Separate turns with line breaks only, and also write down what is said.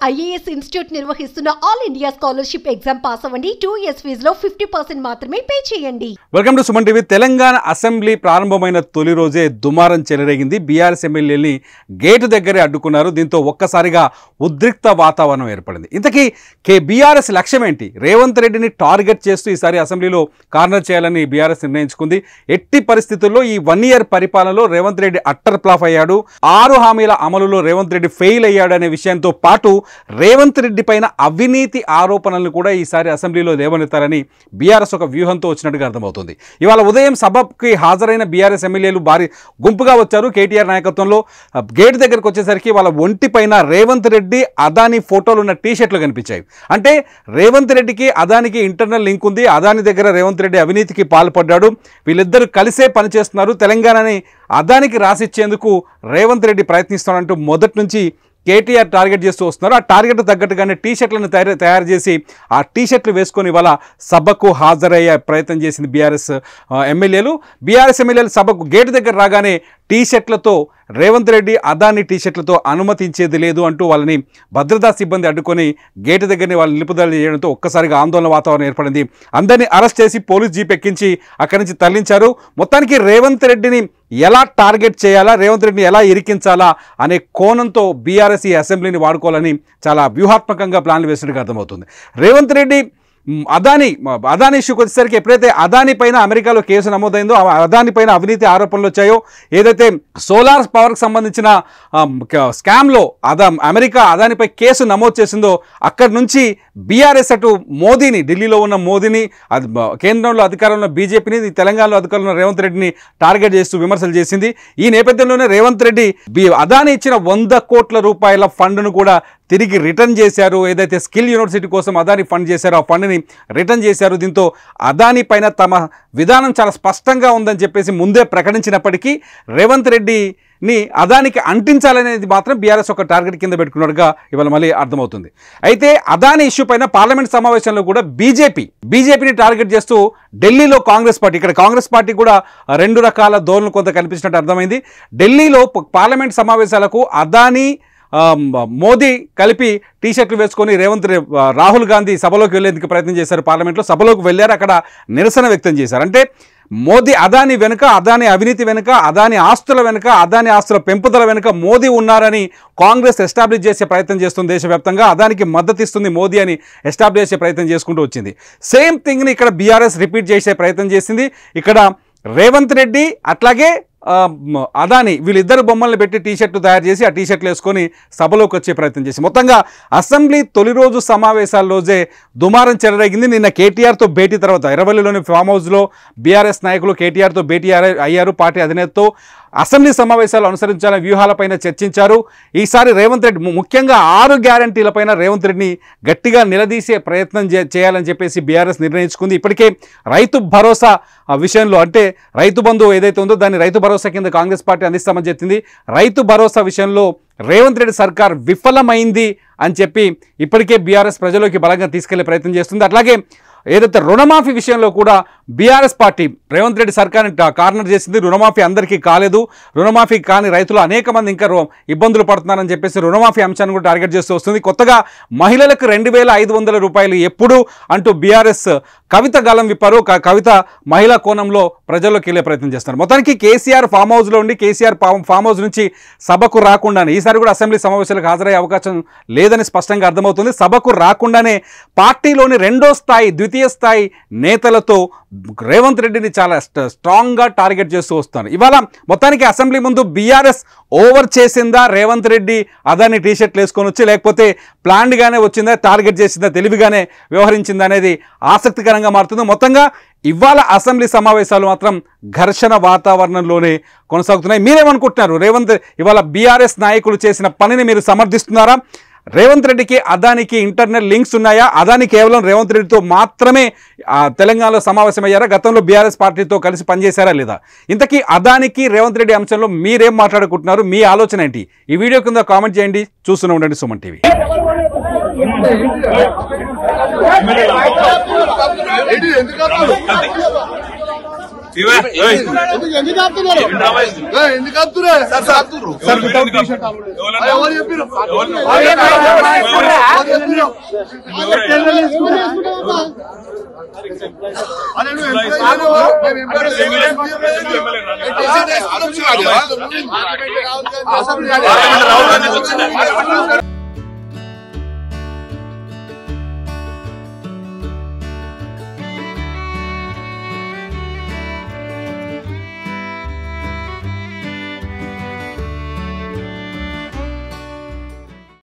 IAS institute నిర్వహిస్తున్న all India scholarship exam pass అవ్వండి. 2 years ఫీజులో 50% మాత్రమే పే చేయండి.
Welcome to Suman TV. Telangana assembly ప్రారంభమైన తొలి రోజే దుమారం చెలరేగింది. బీఆర్ఎస్ ఎమ్మెల్యేని గేటు దగ్గరే అడ్డుకున్నారు. దీంతో ఒక్కసారిగా ఉద్రిక్త వాతావరణం ఏర్పడింది. ఇంతకీ బీఆర్ఎస్ లక్ష్యం ఏంటి? రేవంత్ రెడ్డిని టార్గెట్ చేస్తూ ఈసారి అసెంబ్లీలో కార్నర్ చేయాలని బీఆర్ఎస్ నిర్ణయించుకుంది. ఎట్టి పరిస్థితుల్లో ఈ 1 year పరిపాలనలో రేవంత్ రెడ్డి అట్టర్ ఫ్లాప్ అయ్యాడు. 6 హామీల అమలులో రేవంత్ రెడ్డి ఫెయిల్ అయ్యాడు అనే విషయంతో పాటు రేవంత్ రెడ్డి పైన అవినీతి ఆరోపణలను కూడా ఈసారి అసెంబ్లీలో లేవనెత్తారని బీఆర్ఎస్ ఒక వ్యూహంతో వచ్చినట్టుగా అర్థమవుతుంది. ఇవాళ ఉదయం సభకి హాజరైన బీఆర్ఎస్ ఎమ్మెల్యేలు భారీ గుంపుగా వచ్చారు. కేటీఆర్ నాయకత్వంలో గేట్ దగ్గరకు వచ్చేసరికి వాళ్ళ ఒంటి పైన రేవంత్ రెడ్డి అదానీ ఫోటోలు ఉన్న టీషర్ట్లు కనిపించాయి. అంటే రేవంత్ రెడ్డికి అదానికి ఇంటర్నల్ లింక్ ఉంది. అదాని దగ్గర రేవంత్ రెడ్డి అవినీతికి పాల్పడ్డాడు. వీళ్ళిద్దరూ కలిసే పనిచేస్తున్నారు. తెలంగాణని అదానికి రాసిచ్చేందుకు రేవంత్ రెడ్డి ప్రయత్నిస్తాడంటూ మొదటి నుంచి కేటీఆర్ టార్గెట్ చేస్తూ వస్తున్నారు. ఆ టార్గెట్ తగ్గట్టుగానే టీషర్ట్లను తయారు చేసి ఆ టీషర్ట్లు వేసుకొని వాళ్ళ సభకు హాజరయ్యే ప్రయత్నం చేసింది బీఆర్ఎస్ ఎమ్మెల్యేలు. సభకు గేటు దగ్గర రాగానే టీషర్ట్లతో రేవంత్ రెడ్డి అదాని టీషర్ట్లతో అనుమతించేది లేదు అంటూ వాళ్ళని భద్రతా సిబ్బంది అడ్డుకొని గేటు దగ్గరని వాళ్ళు నిలుపుదల చేయడంతో ఒక్కసారిగా ఆందోళన వాతావరణం ఏర్పడింది. అందరినీ అరెస్ట్ చేసి పోలీస్ జీప్ ఎక్కించి అక్కడి నుంచి తరలించారు. మొత్తానికి రేవంత్ రెడ్డిని ఎలా టార్గెట్ చేయాలా, రేవంత్ రెడ్డిని ఎలా ఇరికించాలా అనే కోణంతో బీఆర్ఎస్ ఈ అసెంబ్లీని వాడుకోవాలని చాలా వ్యూహాత్మకంగా ప్లాన్లు వేసినట్టుగా అర్థమవుతుంది. రేవంత్ రెడ్డి అదానీ ఇష్యూకి వచ్చేసరికి ఎప్పుడైతే అదానీ పైన అమెరికాలో కేసు నమోదైందో, అదానీ పైన అవినీతి ఆరోపణలు వచ్చాయో, ఏదైతే సోలార్ పవర్కి సంబంధించిన స్కామ్లో అమెరికా అదానిపై కేసు నమోదు చేసిందో అక్కడి నుంచి బీఆర్ఎస్ అటు మోదీని, ఢిల్లీలో ఉన్న మోదీని, కేంద్రంలో అధికారంలో ఉన్న బీజేపీని, తెలంగాణలో అధికారంలో ఉన్న రేవంత్ రెడ్డిని టార్గెట్ చేస్తూ విమర్శలు చేసింది. ఈ నేపథ్యంలోనే రేవంత్ రెడ్డి అదానీ ఇచ్చిన 100 కోట్ల రూపాయల ఫండ్ను కూడా తిరిగి రిటర్న్ చేశారు. ఏదైతే స్కిల్ యూనివర్సిటీ కోసం అదానీ ఫండ్ చేశారో ఆ ఫండ్ని రిటర్న్ చేశారు. దీంతో అదానీ పైన తమ విధానం చాలా స్పష్టంగా ఉందని చెప్పేసి ముందే ప్రకటించినప్పటికీ రేవంత్ రెడ్డిని అదానికి అంటించాలనేది మాత్రం బీఆర్ఎస్ ఒక టార్గెట్ కింద పెట్టుకున్నట్టుగా ఇవాళ మళ్ళీ అర్థమవుతుంది. అయితే అదానీ ఇష్యూ పైన పార్లమెంట్ సమావేశంలో కూడా బీజేపీని టార్గెట్ చేస్తూ ఢిల్లీలో కాంగ్రెస్ పార్టీ, ఇక్కడ కాంగ్రెస్ పార్టీ కూడా 2 రకాల ధోరణులు కొంత కనిపించినట్టు అర్థమైంది. ఢిల్లీలో పార్లమెంట్ సమావేశాలకు అదానీ మోదీ కలిపి టీషర్ట్లు వేసుకొని రాహుల్ గాంధీ సభలోకి వెళ్లేందుకు ప్రయత్నం చేశారు. పార్లమెంట్లో సభలోకి వెళ్ళారు. అక్కడ నిరసన వ్యక్తం చేశారు. అంటే మోదీ అదానీ వెనుక, అదానీ అవినీతి వెనుక, అదానీ ఆస్తుల వెనుక, అదానీ ఆస్తుల పెంపుదల వెనుక మోదీ ఉన్నారని కాంగ్రెస్ ఎస్టాబ్లిష్ చేసే ప్రయత్నం చేస్తుంది. దేశవ్యాప్తంగా అదానికి మద్దతు ఇస్తుంది మోదీ అని ఎస్టాబ్లిష్ చేసే ప్రయత్నం చేసుకుంటూ వచ్చింది. సేమ్ థింగ్ని ఇక్కడ బీఆర్ఎస్ రిపీట్ చేసే ప్రయత్నం చేసింది. ఇక్కడ రేవంత్ రెడ్డి అట్లాగే అదానీ వీళ్ళిద్దరు బొమ్మల్ని పెట్టి టీషర్ట్లు తయారు చేసి ఆ టీషర్ట్లు వేసుకొని సభలోకి వచ్చే ప్రయత్నం చేసి మొత్తంగా అసెంబ్లీ తొలి రోజు సమావేశాల రోజే దుమారం చెలరేగింది. నిన్న కేటీఆర్తో భేటీ తర్వాత ఎర్రవల్లిలోని ఫామ్ హౌస్లో బీఆర్ఎస్ నాయకులు కేటీఆర్తో భేటీ అయ్యారు. పార్టీ అధినేతతో అసెంబ్లీ సమావేశాలు అనుసరించాలని వ్యూహాలపైన చర్చించారు. ఈసారి రేవంత్ రెడ్డి ముఖ్యంగా 6 గ్యారంటీలపైన రేవంత్ రెడ్డిని గట్టిగా నిలదీసే ప్రయత్నం చేయాలని చెప్పేసి బీఆర్ఎస్ నిర్ణయించుకుంది. ఇప్పటికే రైతు భరోసా విషయంలో, అంటే రైతు బంధు ఏదైతే ఉందో దాన్ని రైతు భరోసా కింద కాంగ్రెస్ పార్టీ అందిస్తామని చెప్పింది. రైతు భరోసా విషయంలో రేవంత్ రెడ్డి సర్కార్ విఫలమైంది అని చెప్పి ఇప్పటికే బీఆర్ఎస్ ప్రజలోకి బలంగా తీసుకెళ్లే ప్రయత్నం చేస్తుంది. అట్లాగే ఏదైతే రుణమాఫీ విషయంలో కూడా బీఆర్ఎస్ పార్టీ రేవంత్ రెడ్డి సర్కార్ని కార్నర్ చేసింది. రుణమాఫీ అందరికీ కాలేదు, రుణమాఫీ కాని రైతులు అనేక మంది ఇంకా ఇబ్బందులు పడుతున్నారని చెప్పేసి రుణమాఫీ అంశాన్ని కూడా టార్గెట్ చేస్తూ వస్తుంది. కొత్తగా మహిళలకు 2500 రూపాయలు ఎప్పుడు అంటూ బీఆర్ఎస్ కవిత గాలం విప్పారు. కవిత మహిళా కోణంలో ప్రజల్లోకి వెళ్ళే ప్రయత్నం చేస్తారు. మొత్తానికి కేసీఆర్ ఫామ్ హౌస్లో ఉండి కేసీఆర్ ఫామ్ హౌస్ నుంచి సభకు రాకుండానే ఈసారి కూడా అసెంబ్లీ సమావేశాలకు హాజరయ్యే అవకాశం లేదని స్పష్టంగా అర్థమవుతుంది. సభకు రాకుండానే పార్టీలోని ద్వితీయ స్థాయి నేతలతో రేవంత్ రెడ్డిని చాలా స్ట్రాంగ్గా టార్గెట్ చేస్తూ వస్తున్నారు. ఇవాళ మొత్తానికి అసెంబ్లీ ముందు బీఆర్ఎస్ ఓవర్ చేసిందా, రేవంత్ రెడ్డి అదాని టీషర్ట్లు వేసుకొని వచ్చి, లేకపోతే ప్లాన్డ్గానే వచ్చిందా, టార్గెట్ చేసిందా, తెలివిగానే వ్యవహరించిందా అనేది ఆసక్తికరంగా మారుతుంది. మొత్తంగా ఇవాళ అసెంబ్లీ సమావేశాలు మాత్రం ఘర్షణ వాతావరణంలోనే కొనసాగుతున్నాయి. మీరేమనుకుంటున్నారు? ఇవాళ బీఆర్ఎస్ నాయకులు చేసిన పనిని మీరు సమర్థిస్తున్నారా? రేవంత్ రెడ్డికి అదానికి ఇంటర్నల్ లింక్స్ ఉన్నాయా? అదాని కేవలం రేవంత్ రెడ్డితో మాత్రమే తెలంగాణలో సమావేశమయ్యారా? గతంలో బీఆర్ఎస్ పార్టీతో కలిసి పనిచేశారా లేదా? ఇంతకీ అదానికి రేవంత్ రెడ్డి అంశంలో మీరేం మాట్లాడుకుంటున్నారు? మీ ఆలోచన ఏంటి? ఈ వీడియో కింద కామెంట్ చేయండి. చూస్తూనే ఉండండి సుమన్ టీవీ.
ఎందుకు రాహుల్ గాంధీ